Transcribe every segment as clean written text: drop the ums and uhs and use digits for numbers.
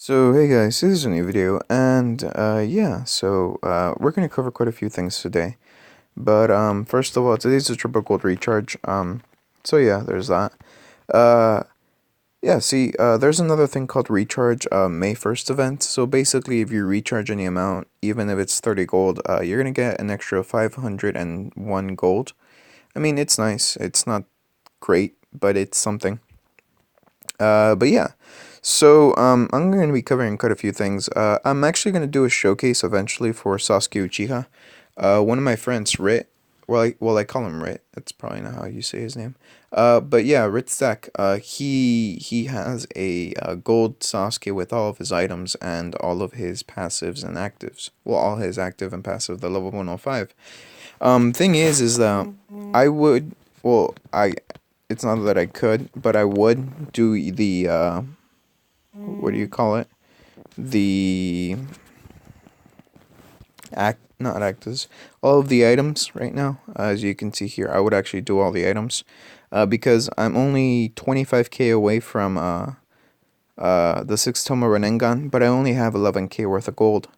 So hey guys, this is a new video, and we're gonna cover quite a few things today. But first of all, today's a triple gold recharge. So yeah, there's that. Uh, there's another thing called recharge. May 1st event. So basically, if you recharge any amount, even if it's 30 gold, you're gonna get an extra 501 gold. I mean, it's nice. It's not great, but it's something. But yeah. I'm going to be covering quite a few things. I'm actually going to do a showcase eventually for Sasuke Uchiha. One of my friends, Rit, I call him Rit. That's probably not how you say his name. But yeah, Rit Stack. He has a gold Sasuke with all of his items and all of his passives and actives. Well, all his active and passive, the level 105. Thing is that I would, well, I, it's not that I could, but I would do the what do you call it? The not actors, all of the items right now. As you can see here, I would actually do all the items, because I'm only 25k away from the 6 Tomo Renengan, but I only have 11k worth of gold.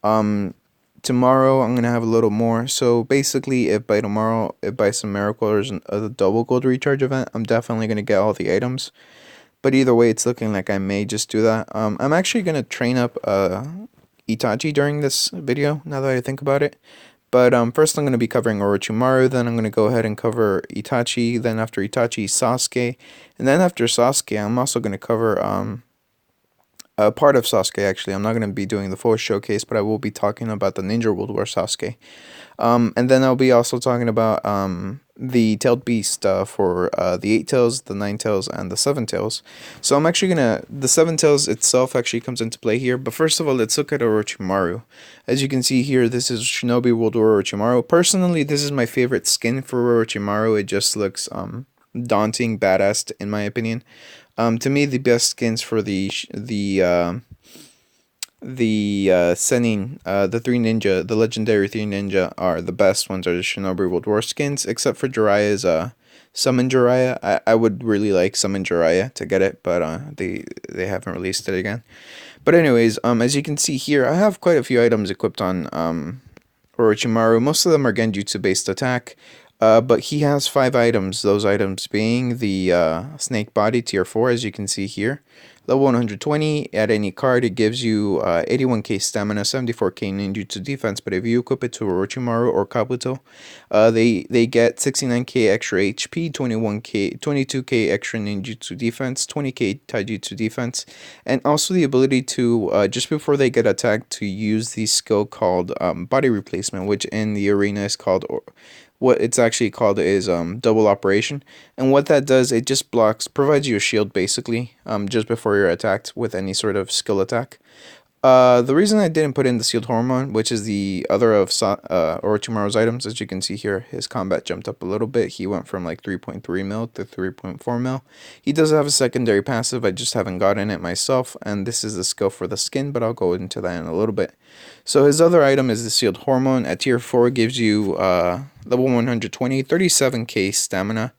Tomorrow I'm gonna have a little more. So basically, if by tomorrow, if by some miracle there's a double gold recharge event, I'm definitely gonna get all the items. But either way, it's looking like I may just do that. I'm actually gonna train up Itachi during this video, now that I think about it. But first I'm gonna be covering Orochimaru, then I'm gonna go ahead and cover Itachi, then after Itachi, Sasuke, and then after Sasuke, I'm also gonna cover part of Sasuke actually. I'm not gonna be doing the full showcase, but I will be talking about the Ninja World War Sasuke. And then I'll be also talking about the tailed beast for the 8 tails, the 9 tails, and the 7 tails. So I'm actually gonna, the 7 tails itself actually comes into play here. But first of all, let's look at Orochimaru. As you can see here, this is Shinobi World War Orochimaru. Personally, this is my favorite skin for Orochimaru. It just looks daunting, badass in my opinion. To me, the best skins for the Senin, the the legendary three ninja are the best ones are the Shinobi World War skins, except for Jiraiya's Summon Jiraiya. I would really like Summon Jiraiya to get it, but they haven't released it again. But anyways, as you can see here, I have quite a few items equipped on Orochimaru. Most of them are Genjutsu based attack. But he has 5 items, those items being the Snake Body Tier 4, as you can see here. Level 120, at any card, it gives you 81k stamina, 74k ninjutsu defense, but if you equip it to Orochimaru or Kabuto, they get 69k extra HP, 22k extra ninjutsu defense, 20k taijutsu defense, and also the ability to, just before they get attacked, to use the skill called Body Replacement, which in the arena is called... What it's actually called is double operation, and what that does, it just provides you a shield basically, just before you're attacked with any sort of skill attack. The reason I didn't put in the sealed hormone, which is the other of Orochimaru's items, as you can see here, his combat jumped up a little bit. He went from like 3.3 mil to 3.4 mil. He does have a secondary passive, I just haven't gotten it myself, and this is the skill for the skin, but I'll go into that in a little bit. So his other item is the sealed hormone. At tier 4, gives you level 120, 37k stamina.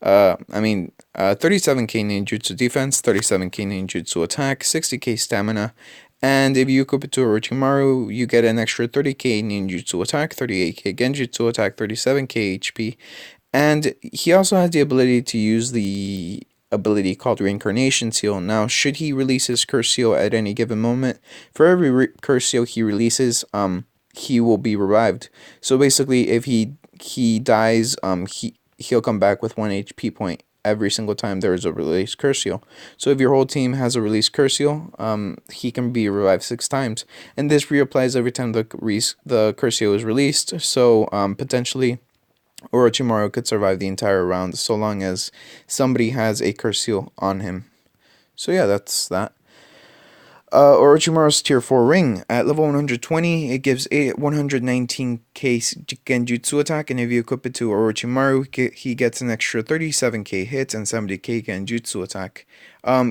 37k ninjutsu defense, 37k ninjutsu attack, 60k stamina, and if you equip it to Orochimaru, you get an extra 30k ninjutsu attack, 38k genjutsu attack, 37k HP, and he also has the ability to use the ability called Reincarnation Seal. Now, should he release his Curse Seal at any given moment, for every Curse Seal he releases, he will be revived. So basically, if he dies, he'll come back with 1 HP point every single time there is a released Curse Seal. So if your whole team has a released Curse Seal, he can be revived 6 times, and this reapplies every time the Curse Seal is released. So potentially Orochimaru could survive the entire round so long as somebody has a Curse Seal on him. So yeah, that's that. Orochimaru's tier 4 ring. At level 120, it gives 119k genjutsu attack, and if you equip it to Orochimaru, he gets an extra 37k hits and 70k genjutsu attack.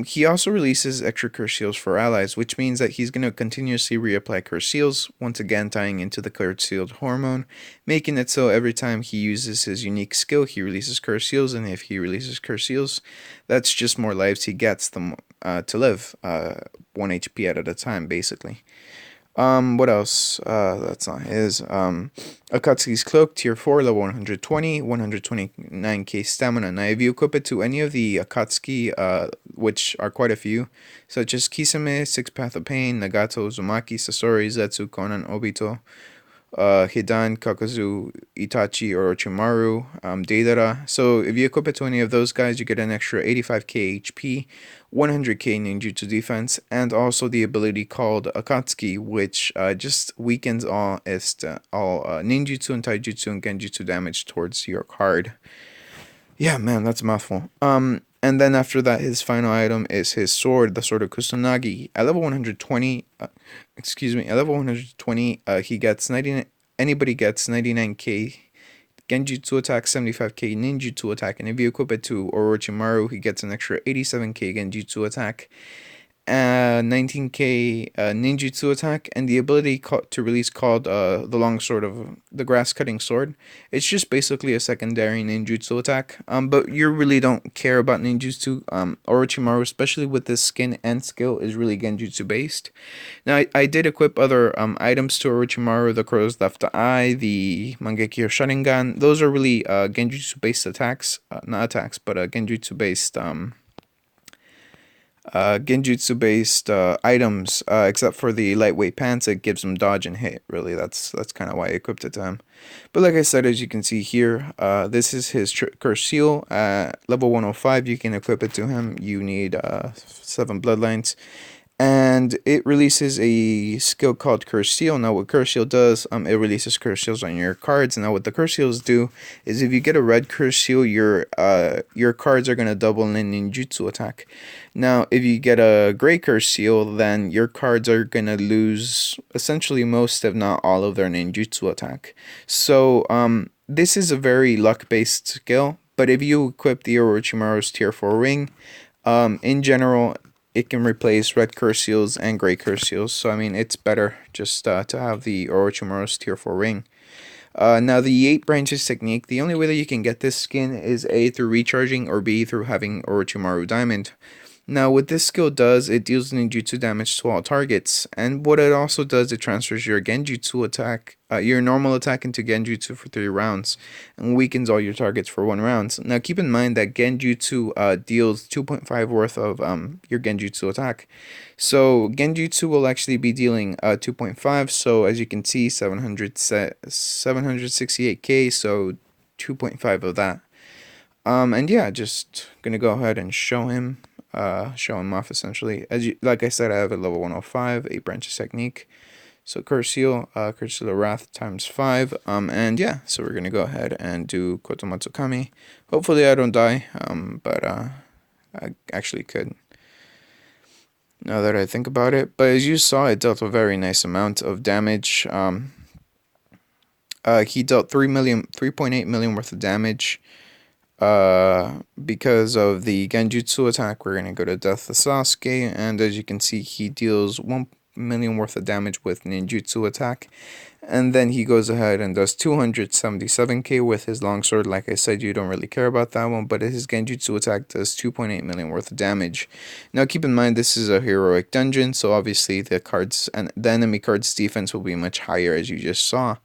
He also releases extra curse seals for allies, which means that he's going to continuously reapply curse seals, once again tying into the curse sealed hormone, making it so every time he uses his unique skill, he releases curse seals, and if he releases curse seals, that's just more lives he gets. to live 1 HP at a time, basically. What else? That's not his. Akatsuki's Cloak, tier 4, level 120, 129k stamina. Now, if you equip it to any of the Akatsuki, which are quite a few, such as Kisame, Six Path of Pain, Nagato, Uzumaki, Sasori, Zetsu, Konan, Obito, Hidan, Kakazu, Itachi, Orochimaru, Deidara. So if you equip it to any of those guys, you get an extra 85k HP, 100k ninjutsu defense, and also the ability called Akatsuki, which just weakens all ninjutsu and taijutsu and genjutsu damage towards your card. Yeah, man, that's a mouthful. And then after that, his final item is his sword, the Sword of Kusanagi. At level 120, at level 120, he gets 99. Anybody gets 99k genjutsu attack, 75k ninjutsu attack, and if you equip it to Orochimaru, he gets an extra 87k genjutsu attack, 19k ninjutsu attack, and the ability to release called the long sword of the grass cutting sword. It's just basically a secondary ninjutsu attack, but you really don't care about ninjutsu. Orochimaru, especially with this skin and skill, is really genjutsu based. Now I did equip other items to Orochimaru, the crow's left eye, the Mangekyo Sharingan. Those are really genjutsu based attacks, not attacks, but genjutsu based items, except for the lightweight pants. It gives him dodge and hit. Really, that's kind of why I equipped it to him. But like I said, as you can see here, this is his curse seal. At level 105, you can equip it to him. You need 7 bloodlines, and it releases a skill called Curse Seal. Now what Curse Seal does, it releases Curse Seals on your cards. Now what the Curse Seals do is if you get a red Curse Seal, your cards are going to double in ninjutsu attack. Now if you get a gray Curse Seal, then your cards are going to lose essentially most, if not all, of their ninjutsu attack. So this is a very luck based skill, but if you equip the Orochimaru's tier 4 ring, in general, it can replace red Curse Seals and gray Curse Seals. So, I mean, it's better just to have the Orochimaru's tier 4 ring. Now, the 8 branches technique, the only way that you can get this skin is A, through recharging, or B, through having Orochimaru Diamond. Now, what this skill does, it deals ninjutsu damage to all targets, and what it also does, it transfers your genjutsu attack, your normal attack into genjutsu for 3 rounds, and weakens all your targets for 1 round. Now, keep in mind that genjutsu deals 2.5 worth of your genjutsu attack, so genjutsu will actually be dealing 2.5. So as you can see, 768k, so 2.5 of that. And yeah, just gonna go ahead and show him off essentially. Like I said, I have a level 105, 8 branches technique. So Curse Seal of Wrath times 5. And yeah, so we're gonna go ahead and do Kotomatsukami. Hopefully I don't die. But I actually could, now that I think about it. But as you saw, it dealt a very nice amount of damage. He dealt 3.8 million worth of damage. Because of the genjutsu attack, we're gonna go to Death of Sasuke, and as you can see, he deals 1 million worth of damage with ninjutsu attack, and then he goes ahead and does 277k with his longsword. Like I said, you don't really care about that one, but his genjutsu attack does 2.8 million worth of damage. Now keep in mind, this is a heroic dungeon, so obviously the enemy cards defense will be much higher, as you just saw.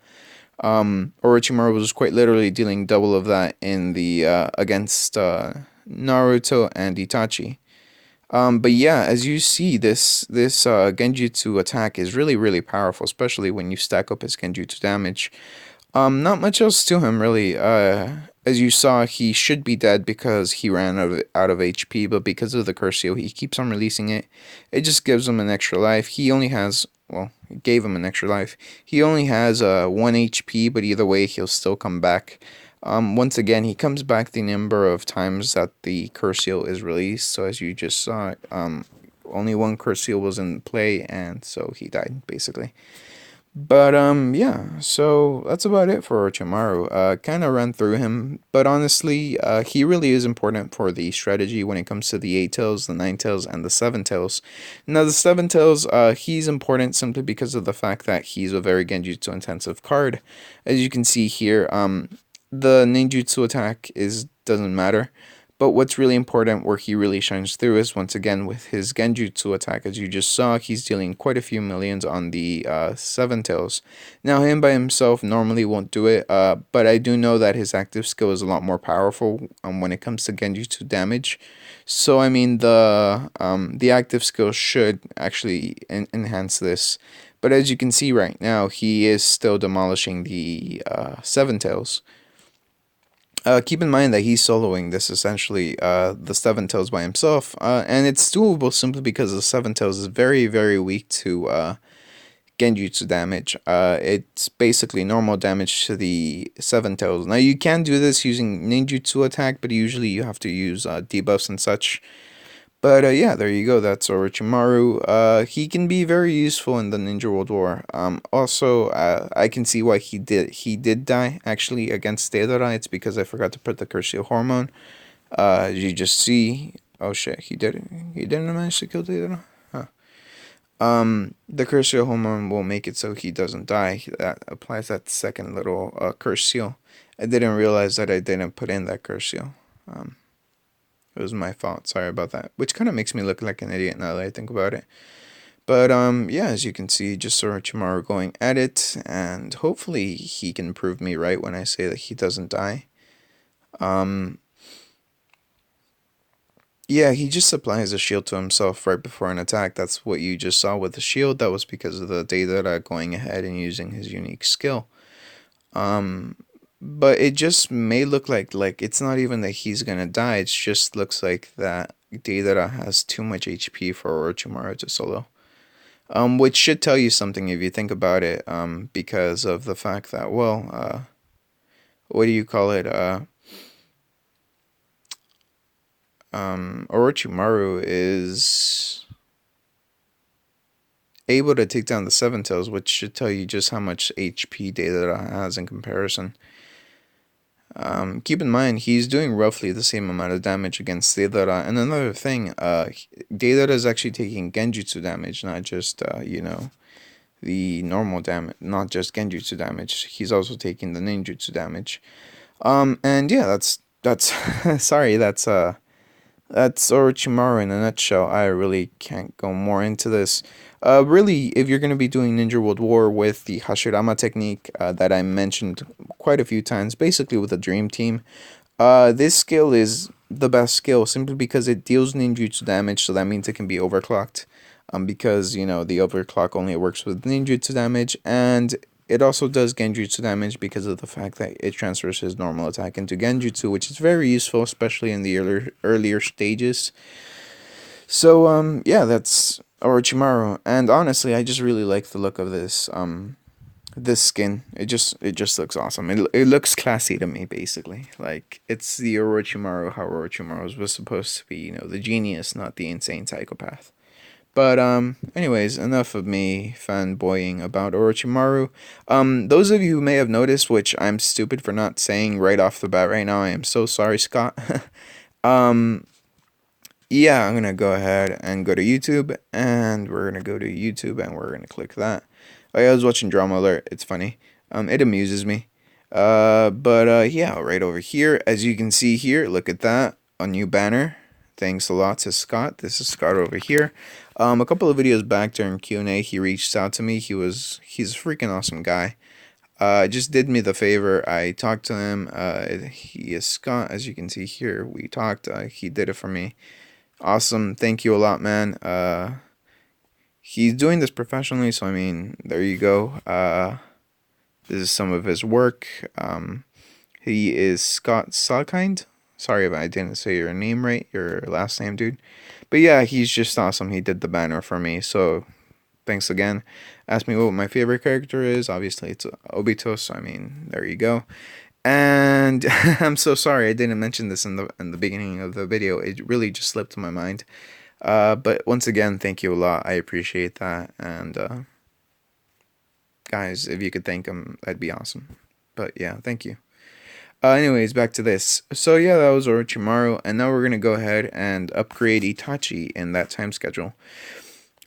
Orochimaru was quite literally dealing double of that in the against Naruto and Itachi. But yeah, as you see, this genjutsu attack is really powerful, especially when you stack up his genjutsu damage. Not much else to him really. As you saw, he should be dead because he ran out of HP, but because of the Curse Seal, he keeps on releasing it. It just gives him an extra life. He only has, well, it gave him an extra life. He only has 1 HP, but either way, he'll still come back. Once again, he comes back the number of times that the Curse Seal is released. So as you just saw, only 1 Curse Seal was in play, and so he died, basically. But yeah, so that's about it for Orochimaru. Kind of ran through him, but honestly, he really is important for the strategy when it comes to the 8 tails, the 9 tails, and the 7 tails. Now the 7 tails, he's important simply because of the fact that he's a very genjutsu intensive card. As you can see here, the ninjutsu attack doesn't matter, But what's really important, where he really shines through, is once again with his Genjutsu attack. As you just saw, he's dealing quite a few millions on the Seven Tails. Now, him by himself normally won't do it, but I do know that his active skill is a lot more powerful when it comes to Genjutsu damage. So, I mean, the active skill should actually enhance this. But as you can see right now, he is still demolishing the Seven Tails. Keep in mind that he's soloing this essentially the Seven Tails by himself, and it's doable simply because the Seven Tails is very, very weak to Genjutsu damage. It's basically normal damage to the Seven Tails. Now you can do this using ninjutsu attack, but usually you have to use debuffs and such. But yeah, there you go. That's Orochimaru. He can be very useful in the Ninja World War. Also, I can see why he did die actually against Deidara. It's because I forgot to put the Curse hormone. You just see. Oh shit, he didn't. He didn't manage to kill Deidara. Huh. The Curse hormone will make it so he doesn't die. That applies that second little curse seal. I didn't realize that I didn't put in that curse seal. It was my fault. Sorry about that. Which kind of makes me look like an idiot now that I think about it. But yeah, as you can see, just Orochimaru going at it, and hopefully he can prove me right when I say that he doesn't die. Yeah, he just applies a shield to himself right before an attack. That's what you just saw with the shield. That was because of the Deidara going ahead and using his unique skill. But it just may look like it's not even that he's gonna die. It just looks like that Deidara has too much HP for Orochimaru to solo. Which should tell you something if you think about it. Because of the fact that, well, what do you call it? Orochimaru is able to take down the Seven Tails, which should tell you just how much HP Deidara has in comparison. Keep in mind, he's doing roughly the same amount of damage against Deidara. And another thing, Deidara is actually taking Genjutsu damage, not just, the normal damage, not just Genjutsu damage. He's also taking the ninjutsu damage. And yeah, that's sorry, that's Orochimaru in a nutshell. I really can't go more into this. Really, if you're going to be doing Ninja World War with the Hashirama technique that I mentioned quite a few times, basically with the Dream Team, this skill is the best skill simply because it deals ninjutsu damage, so that means it can be overclocked. Because, the overclock only works with ninjutsu damage, and it also does genjutsu damage because of the fact that it transfers his normal attack into genjutsu, which is very useful, especially in the earlier stages. So, yeah, that's Orochimaru, and honestly, I just really like the look of this skin. It just looks awesome. It looks classy to me, basically. Like, it's the Orochimaru, how Orochimaru was supposed to be, the genius, not the insane psychopath. But anyways, enough of me fanboying about Orochimaru. Those of you who may have noticed, which I'm stupid for not saying right off the bat right now, I am so sorry, Scott. Yeah, I'm gonna go ahead and go to YouTube, and we're gonna go to YouTube, and we're gonna click that. Oh yeah, I was watching Drama Alert. It's funny. It amuses me. But yeah, right over here, as you can see here, look at that, a new banner. Thanks a lot to Scott. This is Scott over here. A couple of videos back during Q&A, he reached out to me. He's a freaking awesome guy. Just did me the favor. I talked to him. He is Scott, as you can see here. We talked. He did it for me. Awesome. Thank you a lot, man. He's doing this professionally, so I mean, there you go. This is some of his work. He is Scott Salkind. Sorry if I didn't say your name right, your last name, dude. But yeah, he's just awesome. He did the banner for me, so thanks again. Ask me what my favorite character is. Obviously, it's Obito, so I mean, there you go. And I'm so sorry I didn't mention this in the beginning of the video. It really just slipped my mind. But once again, thank you a lot. I appreciate that. And guys, if you could thank him, that'd be awesome. But yeah, thank you. Anyways, back to this. So yeah, that was Orochimaru, and now we're gonna go ahead and upgrade Itachi in that time schedule.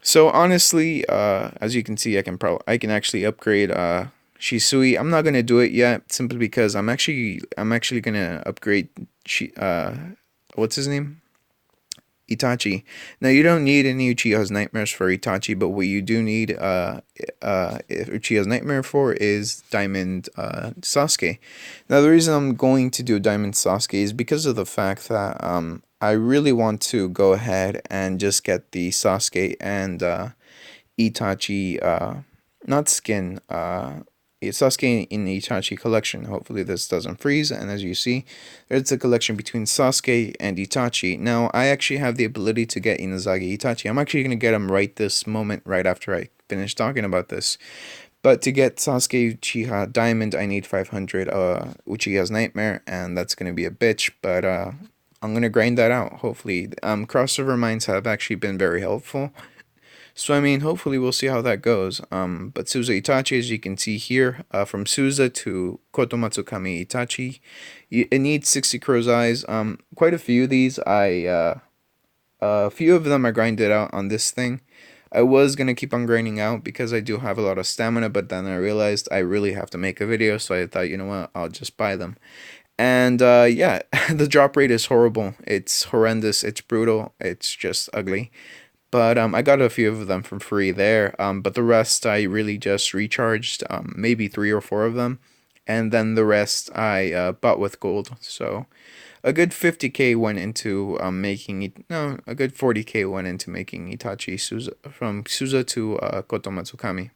So honestly, as you can see, I can actually upgrade Shisui. I'm not gonna do it yet, simply because I'm actually gonna upgrade what's his name? Itachi. Now you don't need any Uchiha's nightmares for Itachi, but what you do need Uchiha's nightmare for is Diamond Sasuke. Now the reason I'm going to do Diamond Sasuke is because of the fact that I really want to go ahead and just get the Sasuke and Itachi not skin it's Sasuke in the Itachi collection. Hopefully this doesn't freeze, and as you see, there's a collection between Sasuke and Itachi. Now, I actually have the ability to get Inazagi Itachi. I'm actually going to get him right this moment, right after I finish talking about this. But to get Sasuke Uchiha Diamond, I need 500 Uchiha's Nightmare, and that's going to be a bitch, but I'm going to grind that out, hopefully. Crossover mines have actually been very helpful. So, I mean, hopefully we'll see how that goes. But Suza Itachi, as you can see here, from Suza to Kotomatsukami Itachi, it needs 60 crow's eyes. Quite a few of these, a few of them I grinded out on this thing. I was going to keep on grinding out because I do have a lot of stamina, but then I realized I really have to make a video, so I thought, you know what, I'll just buy them. And yeah, the drop rate is horrible. It's horrendous. It's brutal. It's just ugly. But I got a few of them for free there. But the rest I really just recharged, maybe 3 or 4 of them, and then the rest I bought with gold. So a good 50k went into making it. No, a good 40k went into making Itachi Suza from Suza to Kotomatsukami.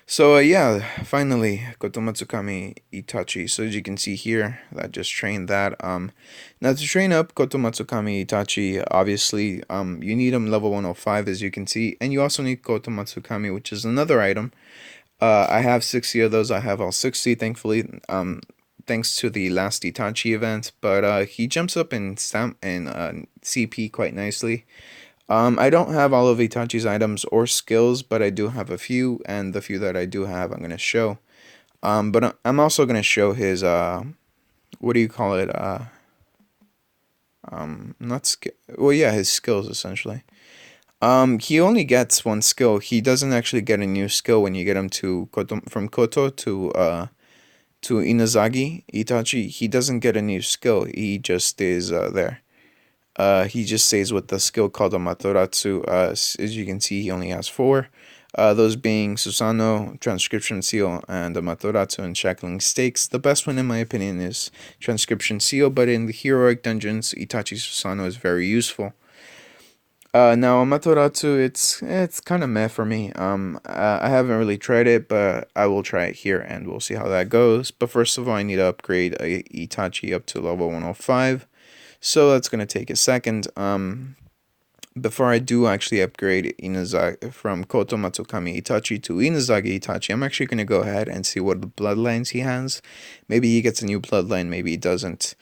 So yeah, finally Kotomatsukami Itachi. So as you can see here, that just trained that. Now to train up Kotomatsukami Itachi, obviously you need him level 105 as you can see, and you also need Kotomatsukami, which is another item. I have 60 of those. I have all 60, thankfully. Thanks to the last Itachi event, but he jumps up in CP quite nicely. I don't have all of Itachi's items or skills, but I do have a few, and the few that I do have, I'm gonna show. But I'm also gonna show his what do you call it? Not skill. Well, yeah, his skills essentially. He only gets one skill. He doesn't actually get a new skill when you get him to Koto, from Koto to Inazagi Itachi. He doesn't get a new skill. He just stays there. He just stays with the skill called Amatoratsu. As you can see, he only has 4. Those being Susano, Transcription Seal, and Amatoratsu and Shackling Stakes. The best one, in my opinion, is Transcription Seal, but in the heroic dungeons, Itachi Susano is very useful. Now Amatoratsu, it's kind of meh for me. I haven't really tried it, but I will try it here, and we'll see how that goes. But first of all, I need to upgrade Itachi up to level 105. So that's going to take a second. Before I do actually upgrade Inazagi from Kotomatsukami Itachi to Inazagi Itachi, I'm actually going to go ahead and see what bloodlines he has. Maybe he gets a new bloodline, maybe he doesn't.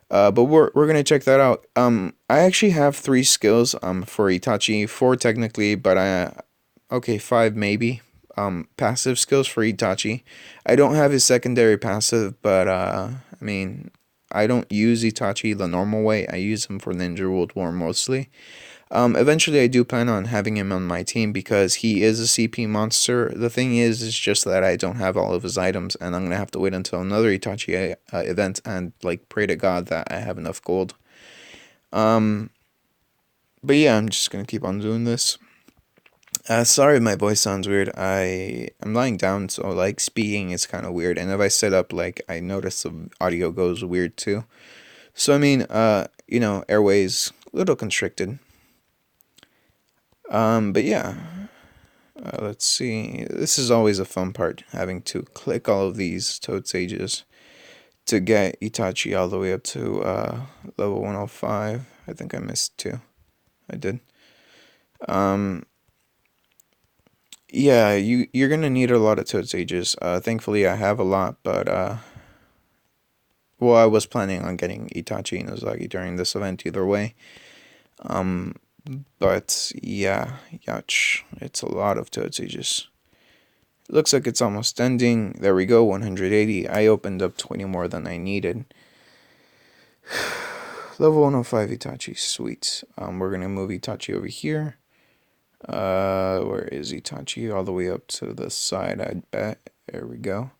But we're going to check that out. I actually have 3 skills for Itachi, 4 technically, but okay, 5 maybe. Passive skills for Itachi. I don't have his secondary passive, but I mean, I don't use Itachi the normal way. I use him for Ninja World War mostly. Eventually, I do plan on having him on my team because he is a CP monster. The thing is just that I don't have all of his items, and I'm gonna have to wait until another Itachi event and like pray to God that I have enough gold. Um, but yeah, I'm just gonna keep on doing this. Sorry, my voice sounds weird. I'm lying down, so like speaking is kind of weird, and if I sit up, like I notice the audio goes weird too. So I mean, airways a little constricted. But yeah, let's see. This is always a fun part, having to click all of these toad sages to get Itachi all the way up to level 105. I think I missed 2. I did. Um, yeah, you're gonna need a lot of toad sages. Thankfully I have a lot, but well, I was planning on getting Itachi and Ozagi during this event either way. Um, but yeah, yach, it's a lot of toad sages. Looks like it's almost ending. There we go, 180. I opened up 20 more than I needed. Level 105 Itachi, sweet. We're gonna move Itachi over here. Where is Itachi? All the way up to the side, I bet. There we go.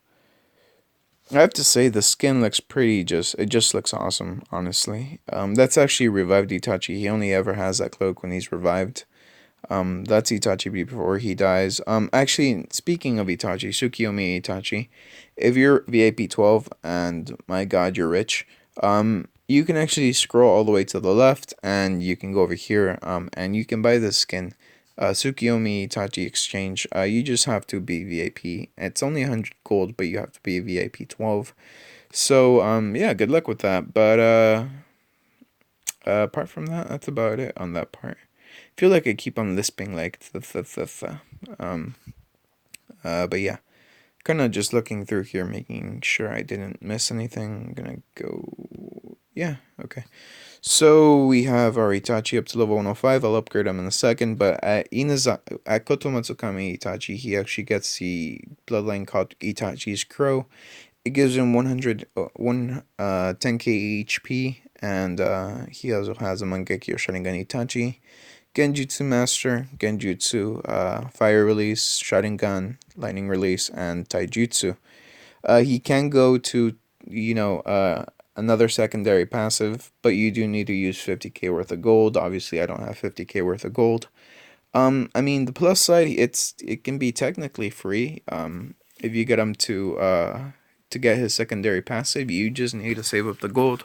I have to say the skin looks pretty. It just looks awesome. Honestly, that's actually revived Itachi. He only ever has that cloak when he's revived. That's Itachi before he dies. Actually, speaking of Itachi, Tsukiyomi Itachi, if you're VIP 12 and my God, you're rich, you can actually scroll all the way to the left and you can go over here, and you can buy this skin. Tsukiyomi Itachi Exchange. You just have to be VIP. It's only 100 gold, but you have to be VIP 12. So, yeah, good luck with that. But, apart from that, that's about it on that part. I feel like I keep on lisping like um but yeah, kind of just looking through here, making sure I didn't miss anything. I'm gonna go. Yeah, okay. So we have our Itachi up to level 105. I'll upgrade him in a second. But at Kotomatsukami Itachi, he actually gets the bloodline called Itachi's Crow. It gives him 10k HP, and he also has a Mangekyo Sharingan Itachi. Genjutsu Master, Genjutsu, Fire Release, Sharingan, Lightning Release, and Taijutsu. He can go to, another secondary passive, but you do need to use 50k worth of gold. Obviously, I don't have 50k worth of gold. I mean, the plus side, it can be technically free. If you get him to get his secondary passive, you just need to save up the gold.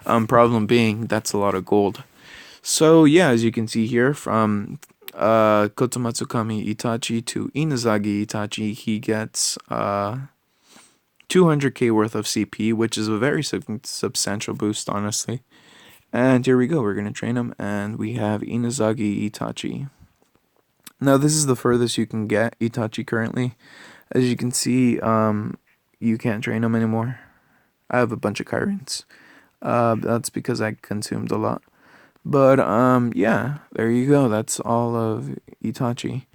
Problem being, that's a lot of gold. So yeah, as you can see here, from Kotomatsukami Itachi to Inazagi Itachi, he gets 200k worth of CP, which is a very substantial boost, honestly. And here we go, we're going to train him, and we have Inazagi Itachi. Now, this is the furthest you can get Itachi currently. As you can see, you can't train him anymore. I have a bunch of Kairens. That's because I consumed a lot. But, yeah, there you go. That's all of Itachi.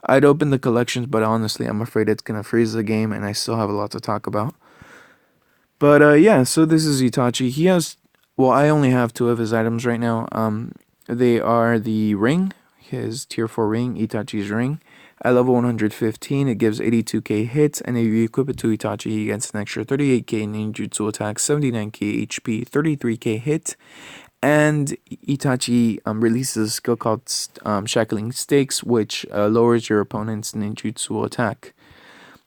I'd open the collections, but honestly, I'm afraid it's going to freeze the game, and I still have a lot to talk about. But, yeah, so this is Itachi. He has, well, I only have 2 of his items right now. They are the ring, his tier 4 ring, Itachi's ring. At level 115, it gives 82k hits, and if you equip it to Itachi, he gets an extra 38k ninjutsu attack, 79k HP, 33k hit, and Itachi releases a skill called Shackling Stakes, which lowers your opponent's ninjutsu attack.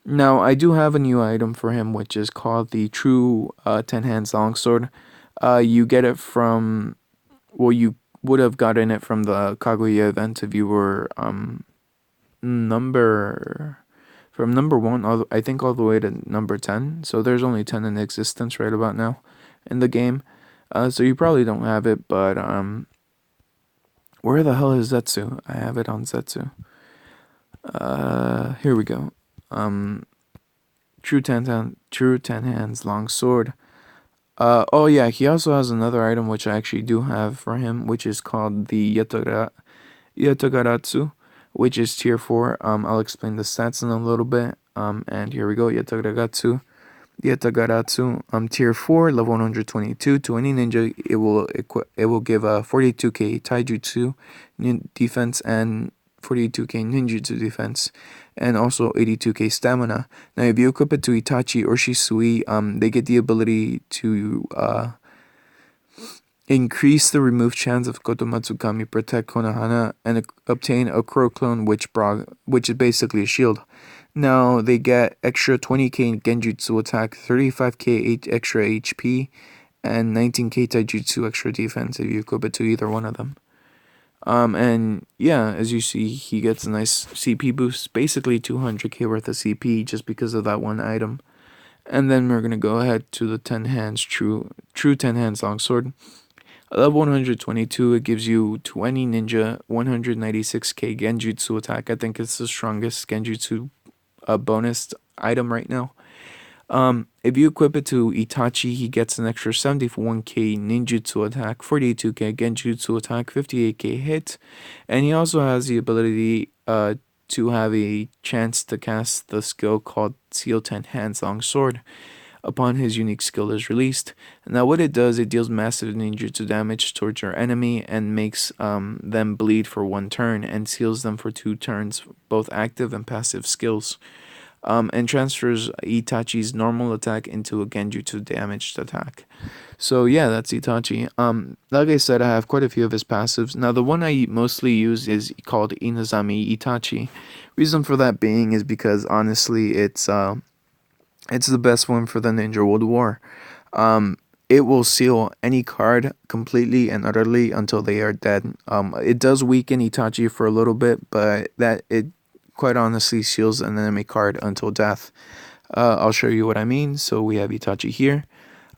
Now, I do have a new item for him, which is called the True 10 Hands Longsword. You get it from, well, you would have gotten it from the Kaguya event if you were from number 1, I think all the way to number 10. So there's only 10 in existence right about now in the game. So you probably don't have it, but where the hell is Zetsu? I have it on Zetsu. Here we go. True 10 hands long sword. Oh yeah, he also has another item which I actually do have for him, which is called the Yatagaratsu, which is tier 4. I'll explain the stats in a little bit. And here we go, Yatagaratsu. Tier 4, level 122. To any ninja, it will give a 42k taijutsu defense and 42k ninjutsu defense, and also 82k stamina. Now, if you equip it to Itachi or Shisui, they get the ability to increase the remove chance of Kotomatsukami Protect Konohana and obtain a Crow clone, which is basically a shield. Now, they get extra 20k Genjutsu attack, 35k extra HP, and 19k Taijutsu extra defense if you equip it to either one of them. And yeah, as you see, he gets a nice CP boost, basically 200k worth of CP just because of that one item. And then we're going to go ahead to the 10 hands true 10 hands longsword. At level 122, it gives you 20 ninja, 196k genjutsu attack. I think it's the strongest genjutsu bonus item right now. If you equip it to Itachi, he gets an extra 71k ninjutsu attack, 42k genjutsu attack, 58k hit, and he also has the ability to have a chance to cast the skill called Seal 10 Hands Long Sword upon his unique skill is released. Now what it does, it deals massive ninjutsu damage towards your enemy and makes them bleed for 1 turn and seals them for 2 turns, both active and passive skills. and transfers Itachi's normal attack into a Genjutsu damaged attack. So yeah, that's Itachi. Like I said, I have quite a few of his passives. Now the one I mostly use is called Inazami Itachi. Reason for that being is because honestly, it's the best one for the Ninja World War. Um, it will seal any card completely and utterly until they are dead. It does weaken Itachi for a little bit, but that it quite honestly seals an enemy card until death. I'll show you what I mean. So we have Itachi here.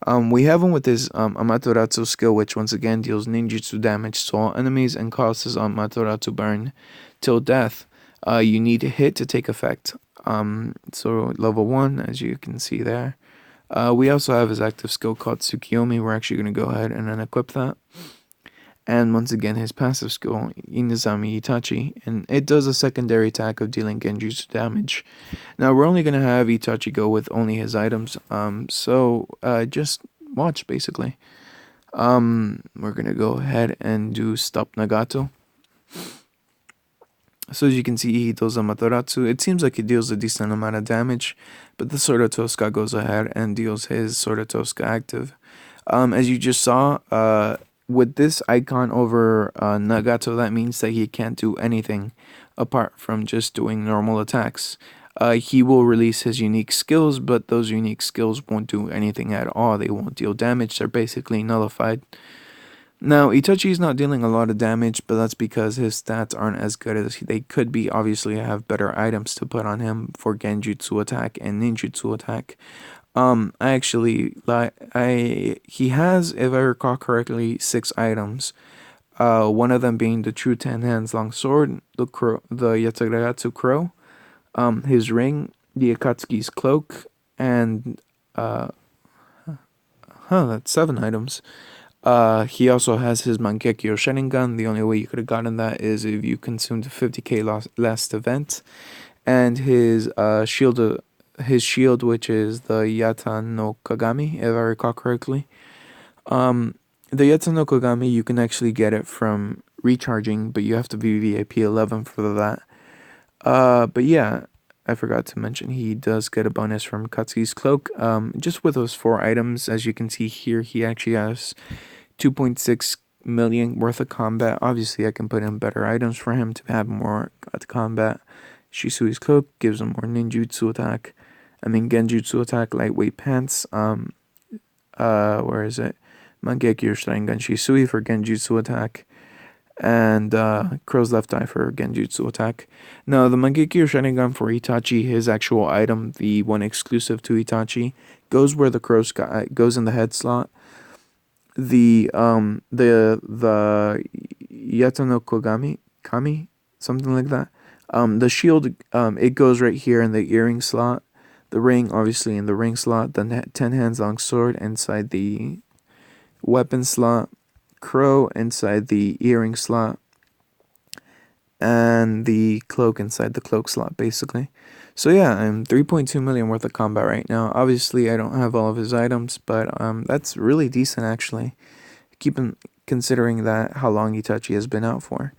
We have him with his Amaterasu skill, which once again deals ninjutsu damage to all enemies and causes Amaterasu burn till death. You need a hit to take effect. So level 1, as you can see there. We also have his active skill called Tsukiyomi. We're actually going to go ahead and then equip that. And once again, his passive skill, Inazami Itachi, and it does a secondary attack of dealing genjutsu damage. Now, we're only going to have Itachi go with only his items, so just watch, basically. We're going to go ahead and do Stop Nagato. So as you can see, he does Amaterasu. It seems like he deals a decent amount of damage, but the Sword of Tosca goes ahead and deals his Sword of Tosca active. As you just saw, with this icon over Nagato, that means that he can't do anything apart from just doing normal attacks. He will release his unique skills, but those unique skills won't do anything at all. They won't deal damage. They're basically nullified. Now, Itachi is not dealing a lot of damage, but that's because his stats aren't as good as they could be. Obviously, I have better items to put on him for Genjutsu attack and Ninjutsu attack. I actually like he has, if I recall correctly, 6 items. One of them being the true 10 hands long sword, the Yatsugatsu crow, his ring, the Akatsuki's cloak, and that's 7 items. He also has his Mangekyo Sharingan. The only way you could have gotten that is if you consumed 50k last event, and his shield, which is the Yata no Kagami, if I recall correctly. The Yata no Kagami, you can actually get it from recharging, but you have to be VIP 11 for that. But yeah, I forgot to mention he does get a bonus from Katsuki's cloak. Just with those 4 items, as you can see here, he actually has 2.6 million worth of combat. Obviously, I can put in better items for him to have more combat. Shisui's cloak gives him more ninjutsu attack. Genjutsu attack, lightweight pants. Where is it? Mangekyo Sharingan Shisui for Genjutsu attack. And Crow's Left Eye for Genjutsu attack. Now, the Mangekyo Sharingan for Itachi, his actual item, the one exclusive to Itachi, goes where the crow's goes in the head slot. The Yata no Kami, something like that. The shield, it goes right here in the earring slot. The ring, obviously, in the ring slot. The 10 hands long sword inside the weapon slot. Crow inside the earring slot. And the cloak inside the cloak slot, basically. So yeah, I'm 3.2 million worth of combat right now. Obviously, I don't have all of his items, but that's really decent, actually. Considering that how long Itachi has been out for.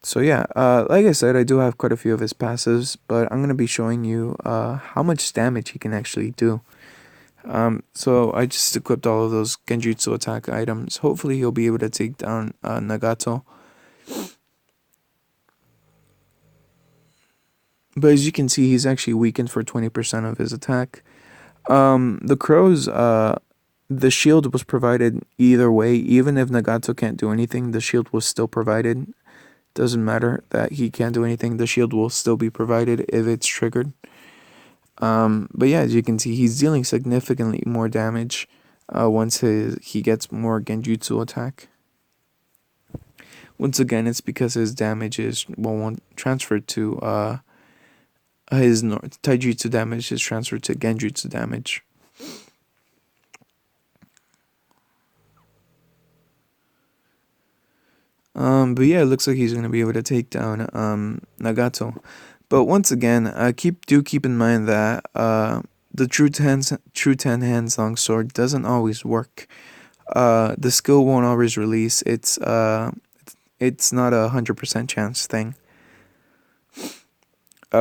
So yeah, like I said, I do have quite a few of his passives, but I'm going to be showing you how much damage he can actually do. So I just equipped all of those Genjutsu attack items. Hopefully he'll be able to take down Nagato. But as you can see, he's actually weakened for 20% of his attack. The crows, the shield was provided either way. Even if Nagato can't do anything, the shield was still provided. Doesn't matter that he can't do anything, the shield will still be provided if it's triggered. But yeah, as you can see, he's dealing significantly more damage once he gets more Genjutsu attack. Once again, it's because his damage is transferred to his taijutsu damage is transferred to Genjutsu damage. But yeah, it looks like he's gonna be able to take down Nagato. But once again, keep in mind that the true 10 hands long sword doesn't always work. The skill won't always release. It's not 100% chance thing.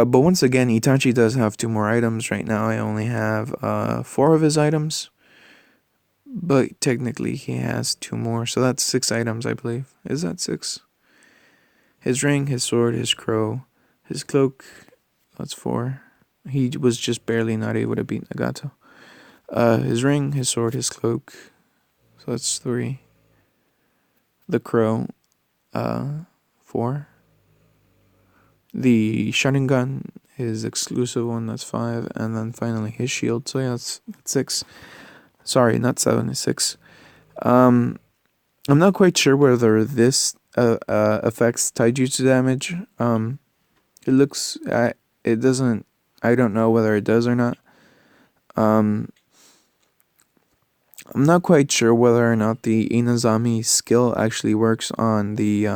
But once again, Itachi does have 2 more items. Right now, I only have 4 of his items. But technically, he has 2 more. So that's 6 items, I believe. Is that 6? His ring, his sword, his crow, his cloak. That's 4. He was just barely not able to beat Nagato. His ring, his sword, his cloak. So that's 3. The crow, 4. The Sharingan, his exclusive one, that's 5. And then finally his shield. So yeah, that's 6. Sorry, not 7, it's 6. I'm not quite sure whether this affects taijutsu damage. It looks, it doesn't, I don't know whether it does or not. I'm not quite sure whether or not the inazagi skill actually works on the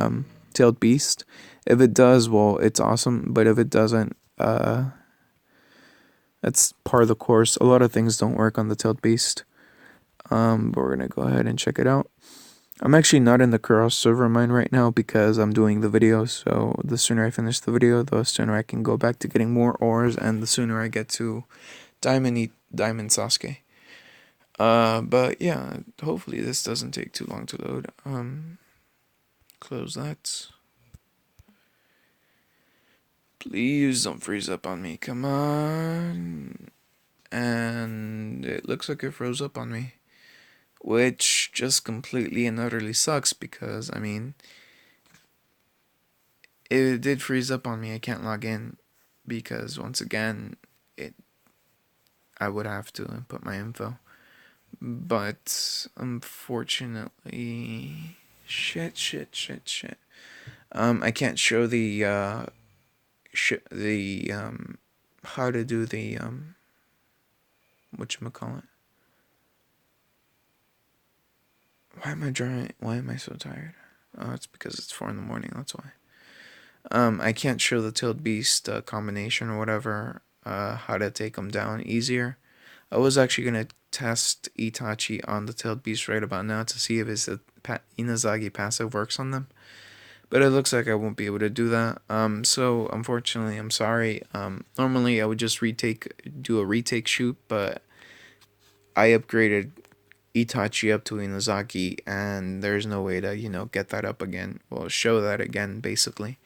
tailed beast. If it does, well, it's awesome. But if it doesn't, that's part of the course. A lot of things don't work on the tailed beast. But we're gonna go ahead and check it out. I'm actually not in the cross server mine right now because I'm doing the video. So the sooner I finish the video, the sooner I can go back to getting more ores, and the sooner I get to Diamond Sasuke. But yeah, hopefully this doesn't take too long to load. Close that. Please don't freeze up on me. Come on. And it looks like it froze up on me, which just completely and utterly sucks because, I mean, it did freeze up on me. I can't log in because, once again, I would have to input my info. But unfortunately, shit. I can't show the how to do the whatchamacallit. Why am I dry? Why am I so tired? Oh, it's because it's 4 in the morning. That's why. I can't show the tailed beast combination or whatever. How to take them down easier. I was actually gonna test Itachi on the tailed beast right about now to see if his inazagi passive works on them. But it looks like I won't be able to do that. So unfortunately, I'm sorry. Normally I would just do a retake shoot, but I upgraded Itachi up to inazagi, and there's no way to get that up again. Well, show that again, basically.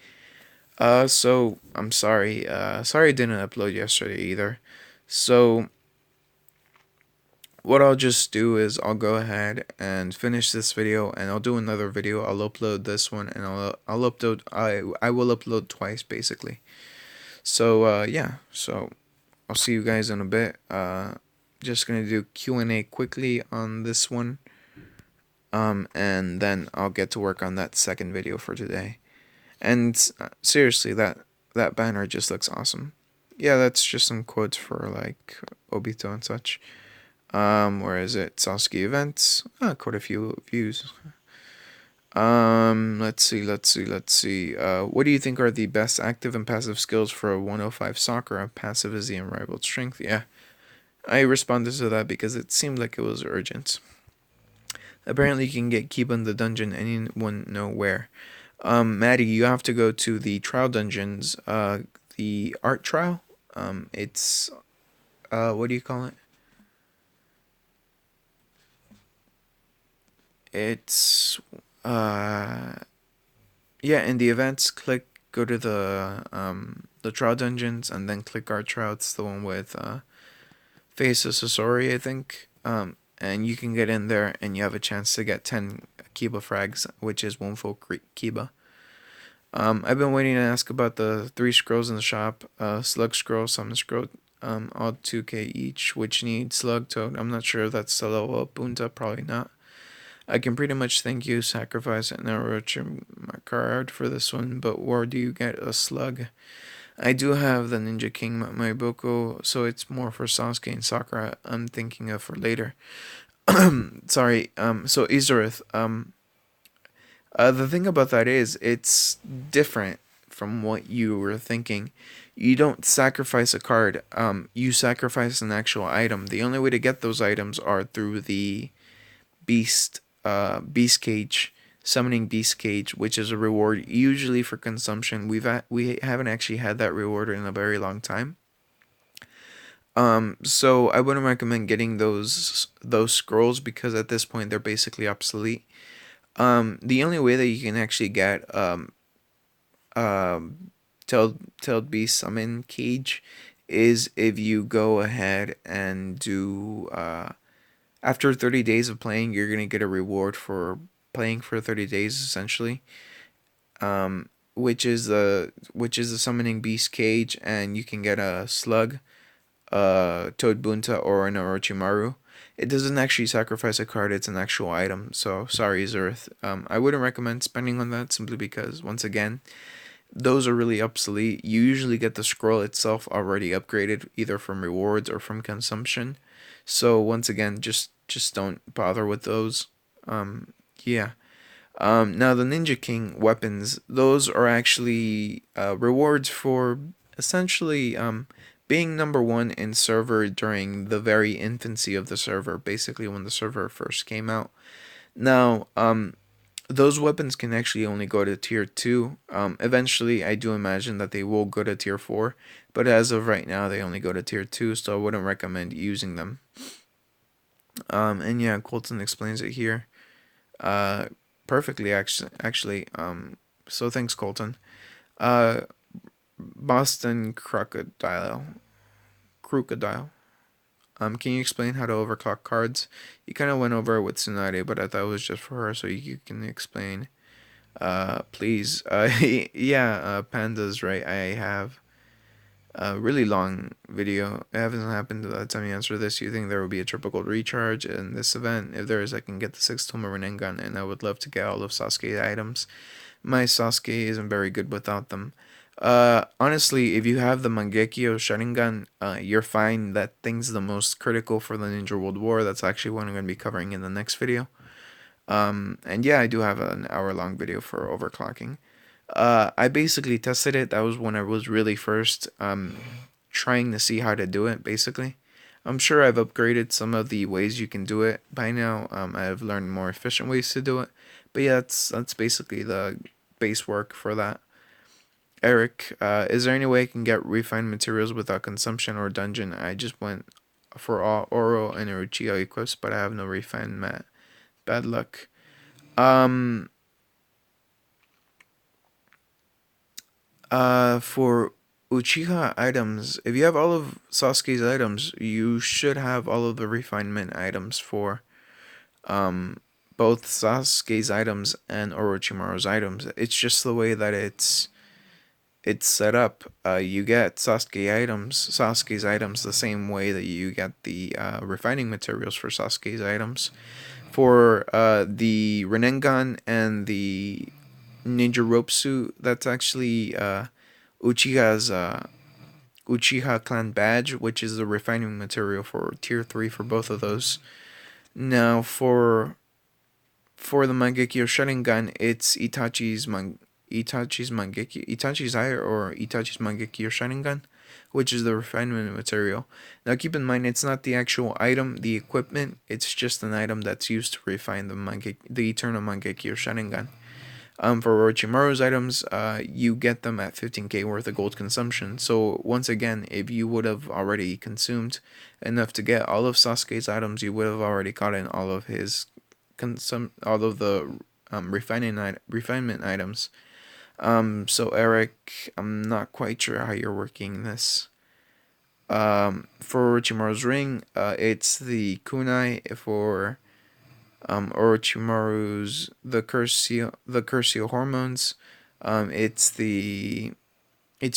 So I'm sorry. Sorry I didn't upload yesterday either. So what I'll just do is I'll go ahead and finish this video, and I'll do another video. I'll upload this one, and I will upload twice, basically. So yeah, so I'll see you guys in a bit. Just gonna do Q&A quickly on this one, and then I'll get to work on that second video for today. And seriously, that banner just looks awesome. Yeah, that's just some quotes for like Obito and such. Where is it? Sasuke events. Quite a few views. Let's see. What do you think are the best active and passive skills for a 105 Sakura? Passive is the unrivaled strength. Yeah. I responded to that because it seemed like it was urgent. Apparently you can get Kiba in the dungeon, anyone know where. Maddie, you have to go to the trial dungeons, the art trial. It's, what do you call it? It's, yeah, in the events, go to the trial dungeons, and then click art trial. It's the one with, Face of Sasori, I think. And you can get in there, and you have a chance to get 10 Kiba frags, which is 1 full Kiba. I've been waiting to ask about the 3 scrolls in the shop. Slug scroll, summon scroll, all 2k each, which need slug toad. I'm not sure if that's the level up Bunta, probably not. I can pretty much thank you, sacrifice and Orochimaru for this one, but where do you get a slug? I do have the Ninja King Maiboko, so it's more for Sasuke and Sakura. I'm thinking of for later. Sorry. So Izarith. The thing about that is it's different from what you were thinking. You don't sacrifice a card. You sacrifice an actual item. The only way to get those items are through the beast cage Summoning Beast Cage, which is a reward usually for consumption. We haven't actually had that reward in a very long time. So I wouldn't recommend getting those scrolls because at this point they're basically obsolete. The only way that you can actually get tailed beast summon cage is if you go ahead and do after 30 days of playing, you're gonna get a reward for playing for 30 days essentially. Which is the summoning beast cage, and you can get a slug, Toad Bunta, or an Orochimaru. It doesn't actually sacrifice a card; it's an actual item. So sorry, Zerth. I wouldn't recommend spending on that simply because, once again, those are really obsolete. You usually get the scroll itself already upgraded, either from rewards or from consumption. So once again, just don't bother with those. Yeah. Now the Ninja King weapons, those are actually rewards for essentially being number one in server during the very infancy of the server, basically when the server first came out. Now, those weapons can actually only go to tier 2. Eventually, I do imagine that they will go to tier 4, but as of right now, they only go to tier 2, so I wouldn't recommend using them. And yeah, Colton explains it here uh, perfectly, actually. So thanks, Colton. Uh, Boston Crocodile. Can you explain how to overclock cards? You kind of went over it with Tsunade, but I thought it was just for her, so you can explain. Please. Yeah, Panda's right. I have a really long video. It hasn't happened by the time you answer this. You think there will be a triple gold recharge in this event? If there is, I can get the 6 Toma Rinnegan, and I would love to get all of Sasuke's items. My Sasuke isn't very good without them. Honestly, if you have the Mangekyo Sharingan, you're fine. That thing's the most critical for the Ninja World War. That's actually what I'm going to be covering in the next video. And yeah, I do have an hour-long video for overclocking. I basically tested it. That was when I was really first trying to see how to do it, basically. I'm sure I've upgraded some of the ways you can do it by now. I've learned more efficient ways to do it. But yeah, that's basically the base work for that. Eric, is there any way I can get refined materials without consumption or dungeon? I just went for all Oro and Uchiha equips, but I have no refined mat. Bad luck. Um, for Uchiha items, if you have all of Sasuke's items, you should have all of the refinement items for both Sasuke's items and Orochimaru's items. It's just the way that it's set up. You get Sasuke's items the same way that you get the refining materials for Sasuke's items. For the Rinnegan and the Ninja Rope Suit, that's actually Uchiha's Uchiha Clan badge, which is the refining material for tier 3 for both of those. Now for the Mangekyo Sharingan, it's Itachi's Eye or Itachi's Mangekyo Sharingan, which is the refinement material. Now keep in mind, it's not the actual item, the equipment. It's just an item that's used to refine the Eternal Mangekyo Sharingan. For Orochimaru's items, you get them at 15k worth of gold consumption. So once again, if you would have already consumed enough to get all of Sasuke's items, you would have already gotten all of his all of the refinement items. So Eric, I'm not quite sure how you're working this. For Orochimaru's ring, it's the kunai. For Orochimaru's the Curcio hormones. It's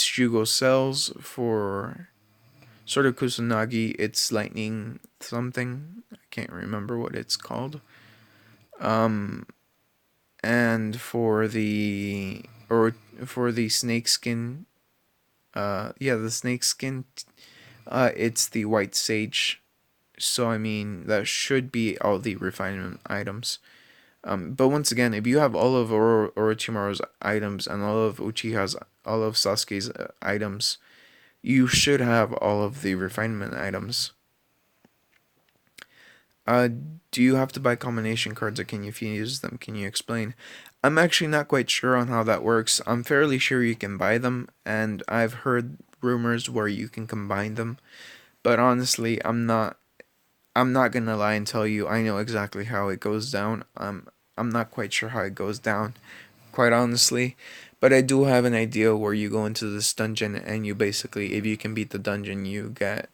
Jugo cells. For sort of Kusanagi, it's lightning something. I can't remember what it's called. And for the snake skin, the snake skin, it's the white sage. So I mean that should be all the refinement items. But once again, if you have all of Orochimaru's items and all of Sasuke's items, you should have all of the refinement items. Uh, Do you have to buy combination cards or can you fuse them? Can you explain? I'm actually not quite sure on how that works. I'm fairly sure you can buy them, and I've heard rumors where you can combine them. But honestly, I'm not gonna lie and tell you I know exactly how it goes down. I'm not quite sure how it goes down, quite honestly. But I do have an idea where you go into this dungeon and you basically, if you can beat the dungeon, you get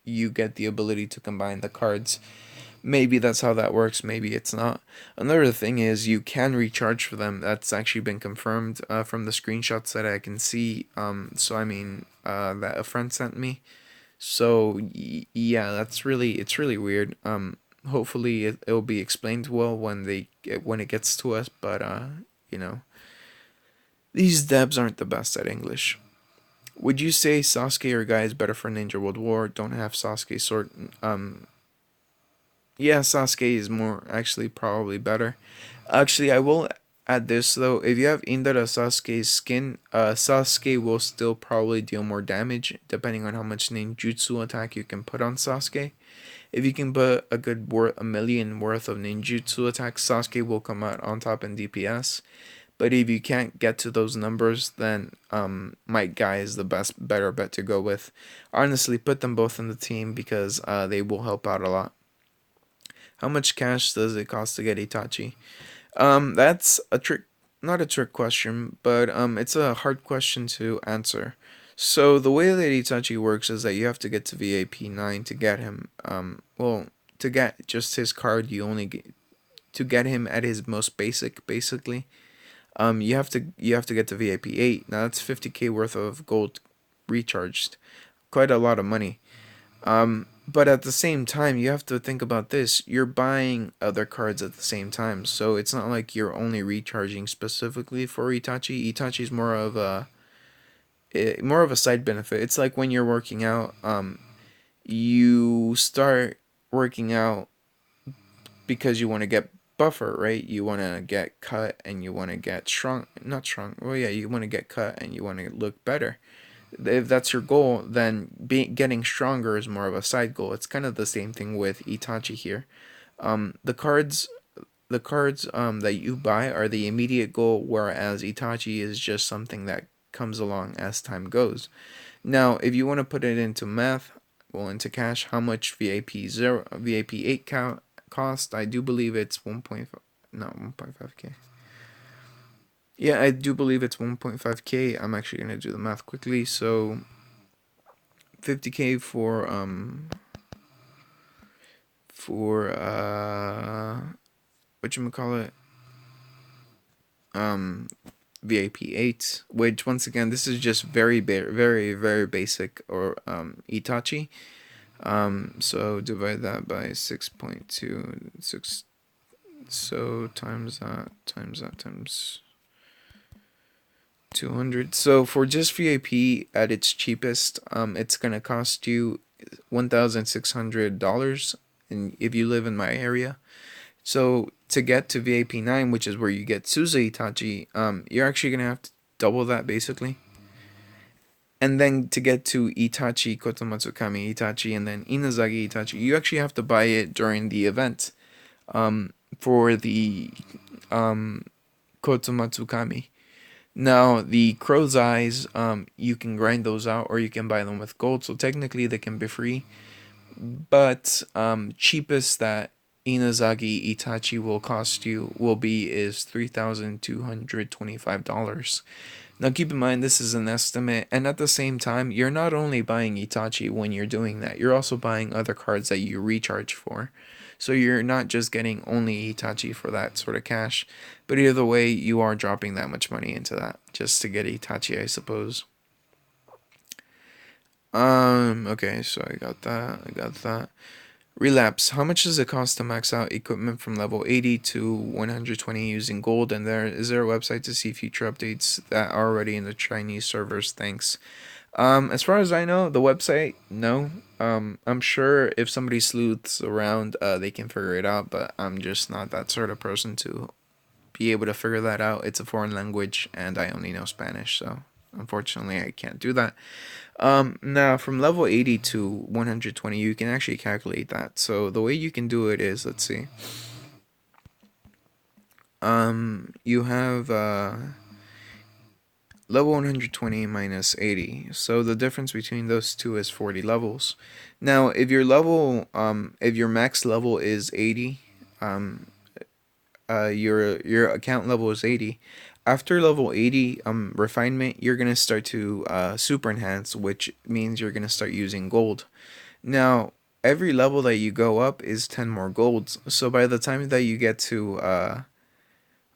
the ability to combine the cards. Maybe that's how that works. Maybe it's not. Another thing is you can recharge for them. That's actually been confirmed from the screenshots that I can see. That a friend sent me. So yeah, it's really weird. Hopefully it'll be explained well when it gets to us. But you know, these devs aren't the best at English. Would you say Sasuke or Guy is better for Ninja World War? Don't have Sasuke sword. Yeah, Sasuke is more actually probably better. Actually, I will add this though. If you have Indra Sasuke's skin, Sasuke will still probably deal more damage depending on how much ninjutsu attack you can put on Sasuke. If you can put a million worth of ninjutsu attacks, Sasuke will come out on top in DPS. But if you can't get to those numbers, then Might Guy is the better bet to go with. Honestly, put them both in the team because they will help out a lot. How much cash does it cost to get Itachi? That's a trick, not a trick question, but it's a hard question to answer. So the way that Itachi works is that you have to get to VAP 9 to get him. To get just his card, you only get to get him at his most basic, basically. You have to get to VAP 8. Now that's 50k worth of gold recharged. Quite a lot of money. But at the same time, you have to think about this. You're buying other cards at the same time, so it's not like you're only recharging specifically for Itachi. Itachi's more of a side benefit. It's like when you're working out. You start working out because you want to get buffer, right? You want to get cut and you want to get shrunk. Not shrunk. Well, yeah, you want to get cut and you want to look better. If that's your goal, then getting stronger is more of a side goal. It's kind of the same thing with Itachi here. The cards, that you buy are the immediate goal, whereas Itachi is just something that comes along as time goes. Now, if you want to put it into math, well, into cash, how much VAP 8 cost? I do believe it's 1.5, no, 1.5k. Yeah, I do believe it's 1.5k. I'm actually gonna do the math quickly. So 50k for whatchamacallit, um VAP 8, which once again this is just very very basic or Itachi. So divide that by 6.26, so times 200. So for just VAP at its cheapest, it's gonna cost you $1,600, and if you live in my area. So to get to VAP 9, which is where you get Suzu Itachi, you're actually gonna have to double that basically. And then to get to Itachi, Kotomatsukami Itachi, and then Inazagi Itachi, you actually have to buy it during the event. For the Kotomatsukami. Now, the crow's eyes, you can grind those out or you can buy them with gold. So technically, they can be free. But cheapest that Inazagi Itachi will be is $3,225. Now, keep in mind this is an estimate, and at the same time, you're not only buying Itachi when you're doing that. You're also buying other cards that you recharge for. So you're not just getting only Itachi for that sort of cash, but either way, you are dropping that much money into that just to get Itachi, I suppose. Okay, so I got that. Relapse. How much does it cost to max out equipment from level 80 to 120 using gold? And is there a website to see future updates that are already in the Chinese servers? Thanks. As far as I know, the website, no. I'm sure if somebody sleuths around, they can figure it out, but I'm just not that sort of person to be able to figure that out. It's a foreign language, and I only know Spanish, so unfortunately, I can't do that. Now from level 80 to 120, you can actually calculate that. So the way you can do it is, let's see. You have level 120 minus 80. So the difference between those two is 40 levels. Now, if your max level is 80, your account level is 80. After level 80, refinement, you're gonna start to super enhance, which means you're gonna start using gold. Now, every level that you go up is 10 more golds. So by the time that you get to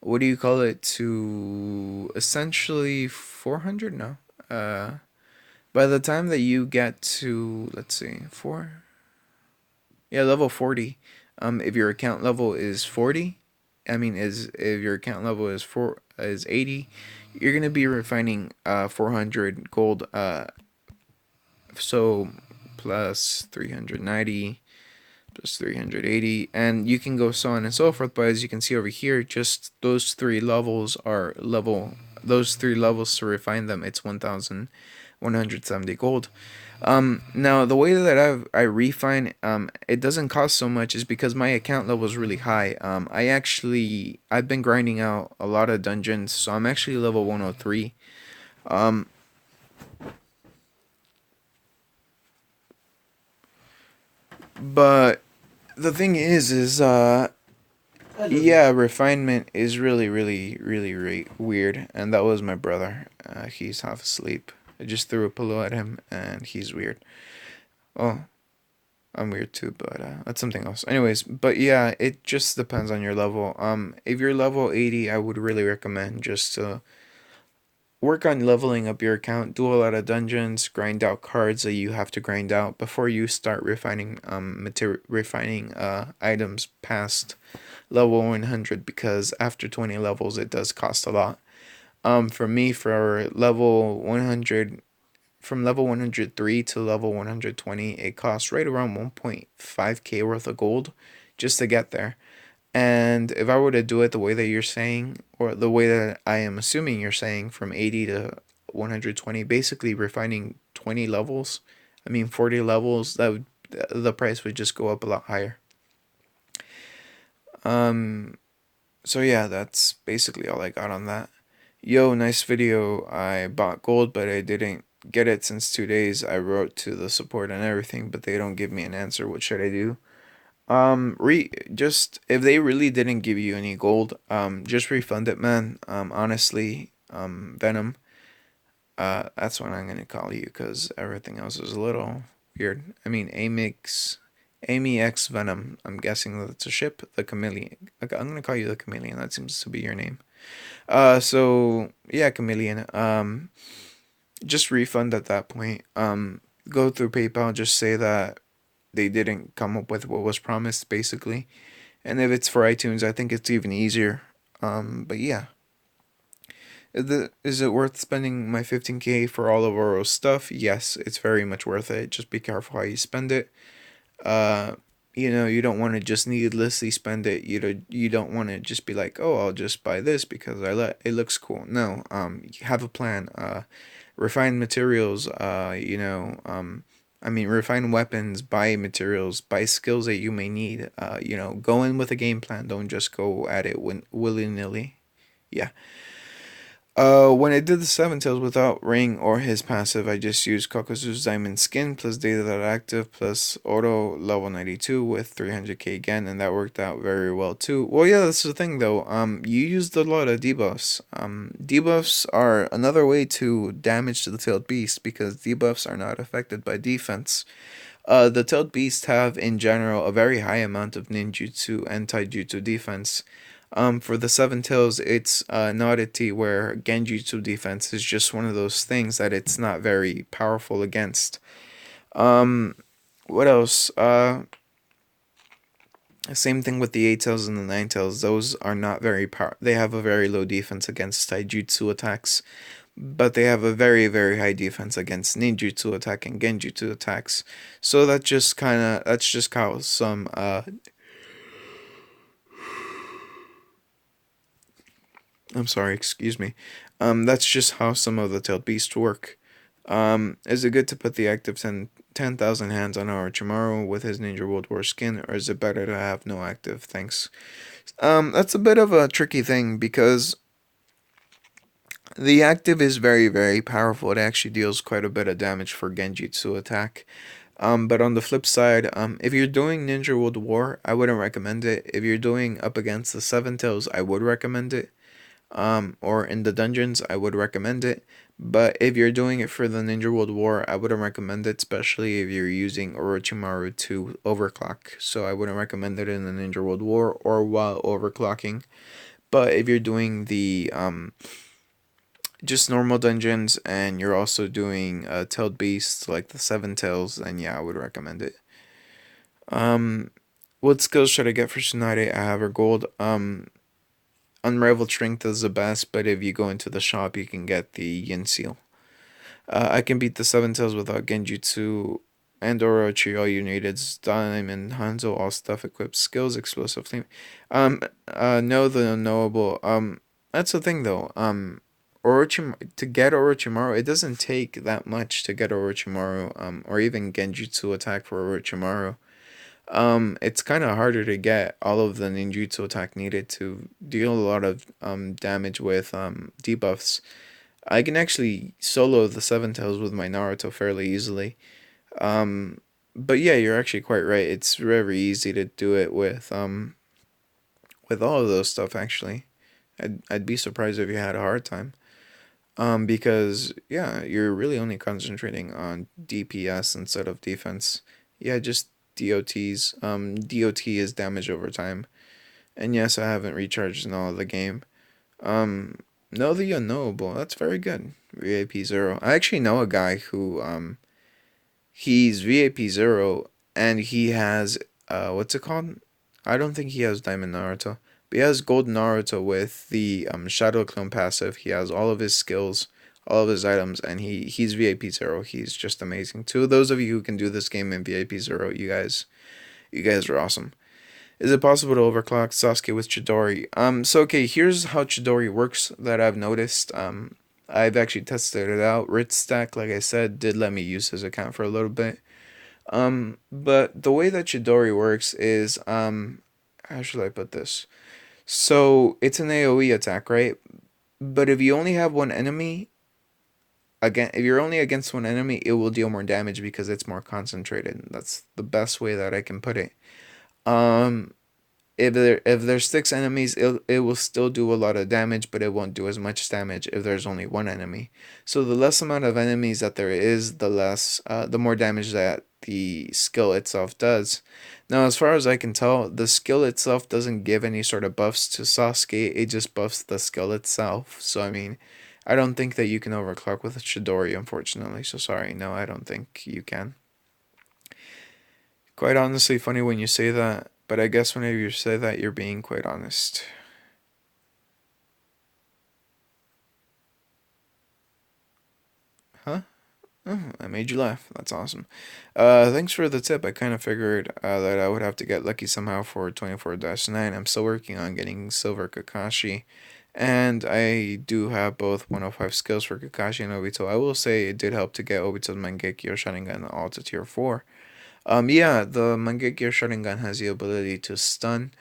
what do you call it, to essentially 400? No. Uh by the time that you get to, let's see, 4, yeah, level 40, if your account level is 40, I mean, is if your account level is 80, you're going to be refining 400 gold, so plus 390 plus 380, and you can go so on and so forth. But as you can see over here, just those three levels to refine them, it's 1170 gold. Now the way that I refine, it doesn't cost so much is because my account level is really high. I've been grinding out a lot of dungeons, so I'm actually level 103. Um, but the thing is yeah, refinement is really, really, really, really weird, and that was my brother. He's half asleep. I just threw a pillow at him, and he's weird. Oh, I'm weird too, but that's something else. Anyways, but yeah, it just depends on your level. If you're level 80, I would really recommend just to work on leveling up your account, do a lot of dungeons, grind out cards that you have to grind out before you start refining items past level 100, because after 20 levels it does cost a lot. For me, for level 100, from level 103 to level 120, it costs right around 1.5k worth of gold just to get there. And if I were to do it the way that you're saying, or the way that I am assuming you're saying, from 80 to 120, basically refining 20 levels, I mean 40 levels, the price would just go up a lot higher. Um, so yeah, that's basically all I got on that. Yo, nice video. I bought gold, but I didn't get it since 2 days. I wrote to the support and everything, but they don't give me an answer. What should I do? Just if they really didn't give you any gold, just refund it, man. Honestly, Venom, that's what I'm gonna call you, because everything else is a little weird. I mean, Amy X Venom. I'm guessing that's a ship. The Chameleon. Okay, I'm gonna call you the Chameleon. That seems to be your name. So yeah, Chameleon. Just refund at that point. Go through PayPal. Just say that they didn't come up with what was promised, basically. And if it's for iTunes, I think it's even easier. But yeah, is it worth spending my 15k for all of Oro's stuff? Yes, it's very much worth it. Just be careful how you spend it. Uh, you don't want to just needlessly spend it. You don't want to just be like, oh, I'll just buy this because it looks cool. No, you have a plan. Refine materials. I mean, refine weapons, buy materials, buy skills that you may need. Go in with a game plan. Don't just go at it willy nilly. Yeah. When I did the Seven Tails without Ring or his passive, I just used Kokosu's Diamond Skin plus Data That Active plus Auto level 92 with 300k again, and that worked out very well too. Well, yeah, that's the thing though. You used a lot of debuffs. Debuffs are another way to damage to the Tailed Beast, because debuffs are not affected by defense. The Tailed Beast have in general a very high amount of ninjutsu and taijutsu defense. For the Seven Tails, it's an oddity where Genjutsu defense is just one of those things that it's not very powerful against. Um, what else? Same thing with the Eight Tails and the Nine Tails. Those are not very They have a very low defense against taijutsu attacks, but they have a very, very high defense against ninjutsu attack and genjutsu attacks. So that's just how some I'm sorry, excuse me. That's just how some of the tailed beasts work. Is it good to put the active 10,000 hands on Orochimaru with his Ninja World War skin, or is it better to have no active? Thanks. That's a bit of a tricky thing because the active is very, very powerful. It actually deals quite a bit of damage for Genjutsu attack. But on the flip side, if you're doing Ninja World War, I wouldn't recommend it. If you're doing up against the Seven Tails, I would recommend it. Or in the dungeons, I would recommend it. But if you're doing it for the Ninja World War, I wouldn't recommend it, especially if you're using Orochimaru to overclock. So I wouldn't recommend it in the Ninja World War or while overclocking. But if you're doing the just normal dungeons and you're also doing tailed beasts like the Seven Tails, then yeah, I would recommend it. Um, what skills should I get for Tsunade? I have her gold. Unrivaled strength is the best, but if you go into the shop, you can get the Yin Seal. I can beat the Seven Tails without Genjutsu and Orochi. All you need is Diamond, Hanzo, all stuff equipped, skills, explosive flame. Know the unknowable. That's the thing though. To get Orochimaru, it doesn't take that much to get Orochimaru. Or even Genjutsu attack for Orochimaru. It's kind of harder to get all of the ninjutsu attack needed to deal a lot of damage with debuffs. I can actually solo the Seven Tails with my Naruto fairly easily. Um, but yeah, you're actually quite right. It's very easy to do it with all of those stuff actually. I'd be surprised if you had a hard time. Because yeah, you're really only concentrating on DPS instead of defense. Yeah, just DOTs. DOT is damage over time. And yes, I haven't recharged in all of the game. Um, know the unknowable. That's very good. VAP zero. I actually know a guy who he's VAP zero and he has what's it called? I don't think he has Diamond Naruto. But he has Gold Naruto with the Shadow Clone passive. He has all of his skills, all of his items, and he's VAP zero. He's just amazing. To those of you who can do this game in VAP zero, you guys are awesome. Is it possible to overclock Sasuke with Chidori? So okay, here's how Chidori works that I've noticed. I've actually tested it out. Rit Stack, like I said, did let me use his account for a little bit. But the way that Chidori works is, how should I put this? So it's an AoE attack, right? But if you only have one enemy, again, if you're only against one enemy, it will deal more damage because it's more concentrated. That's the best way that I can put it. Um, if there's six enemies, it will still do a lot of damage, but it won't do as much damage if there's only one enemy. So the less amount of enemies that there is, the more damage that the skill itself does. Now, as far as I can tell, the skill itself doesn't give any sort of buffs to Sasuke. It just buffs the skill itself. So I mean, I don't think that you can overclock with Chidori, unfortunately. So sorry, no, I don't think you can. Quite honestly, funny when you say that, but I guess whenever you say that, you're being quite honest. Huh? Oh, I made you laugh. That's awesome. Thanks for the tip. I kind of figured that I would have to get lucky somehow for 24-9. I'm still working on getting Silver Kakashi. And I do have both 105 skills for Kakashi and Obito. I will say it did help to get Obito's Mangekyo Sharingan all to tier 4. Yeah, the Mangekyo Sharingan has the ability to stun.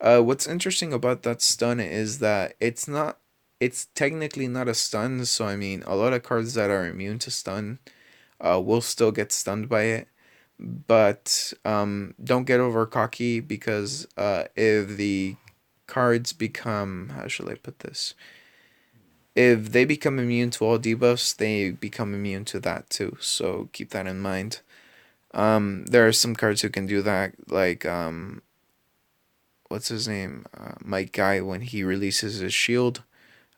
What's interesting about that stun is that it's technically not a stun, so I mean, a lot of cards that are immune to stun will still get stunned by it. But don't get over cocky because if the cards become, how should I put this? If they become immune to all debuffs, they become immune to that too. So keep that in mind. There are some cards who can do that, like what's his name? Mike Guy when he releases his shield.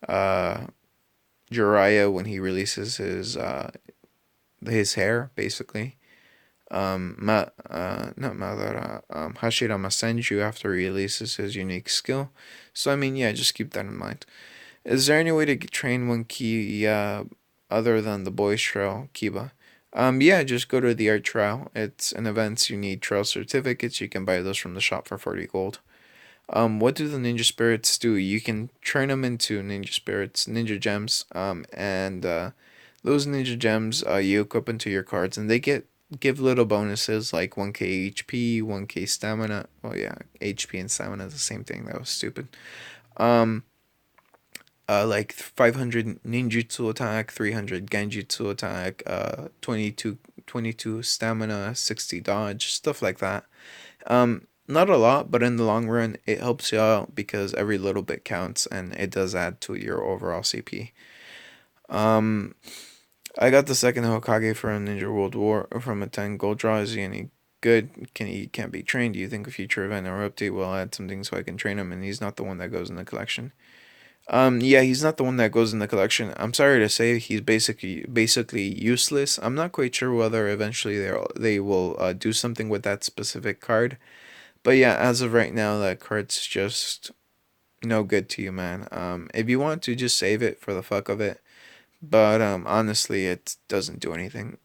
Uh, Jiraiya when he releases his hair, basically. Not Madara. Hashira Masenju after he releases his unique skill. So I mean, yeah, just keep that in mind. Is there any way to train one key other than the boys trail Kiba? Yeah, just go to the art trial. It's an event. You need trail certificates. You can buy those from the shop for 40 gold. What do the ninja spirits do? You can turn them into ninja spirits, ninja gems, and those ninja gems you equip into your cards, and they give little bonuses like 1k HP, 1k stamina. Well, yeah, HP and stamina is the same thing. That was stupid. Um, like 500 ninjutsu attack, 300 genjutsu attack, 22 stamina, 60 dodge, stuff like that. Not a lot, but in the long run, it helps you out because every little bit counts and it does add to your overall CP. Um, I got the second Hokage from Ninja World War from a 10 gold draw. Is he any good? He can't be trained? Do you think a future event or update will add something so I can train him? And he's not the one that goes in the collection. Yeah, he's not the one that goes in the collection. I'm sorry to say he's basically useless. I'm not quite sure whether eventually they will do something with that specific card. But yeah, as of right now, that card's just no good to you, man. If you want to, just save it for the fuck of it. But honestly, it doesn't do anything.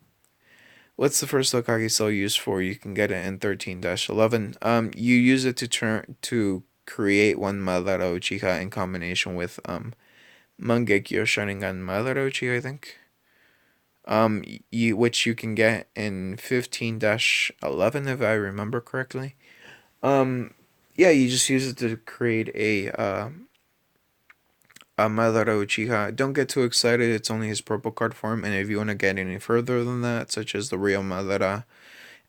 What's the first Hokage cell used for? You can get it in 13-11. You use it to create one Madara Uchiha in combination with Mangekyo Sharingan Madara Uchiha, I think. Which you can get in 15-11 if I remember correctly. Um, yeah, you just use it to create a Madara Uchiha. Don't get too excited, it's only his purple card form, and if you want to get any further than that, such as the real Madara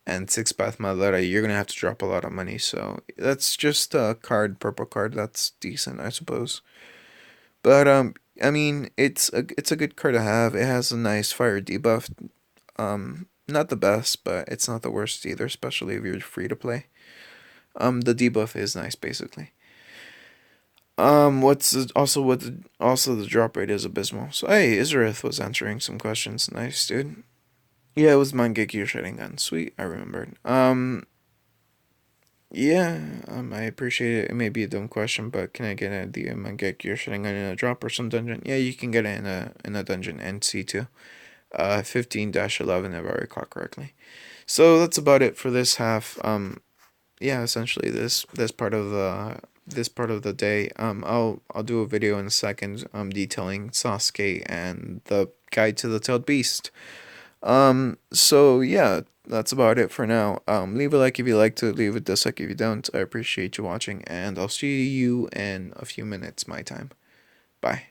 and Six Path Madara, you're gonna have to drop a lot of money, so that's just a purple card, that's decent, I suppose. But, I mean, it's a good card to have. It has a nice fire debuff. Not the best, but it's not the worst either, especially if you're free to play. The debuff is nice, basically. Also the drop rate is abysmal. So hey, Izarith was answering some questions. Nice, dude. Yeah, it was Mangekyo Sharingan. Sweet, I remembered. Yeah, I appreciate it. It may be a dumb question, but can I get the Mangekyo Sharingan in a drop or some dungeon? Yeah, you can get it in a dungeon NC2. 15-11 if I recall correctly. So that's about it for this half. Yeah, essentially this part of the day. I'll do a video in a second detailing Sasuke and the guide to the tailed beast. So yeah, that's about it for now. Leave a like if you like to, leave a dislike if you don't. I appreciate you watching, and I'll see you in a few minutes my time. Bye.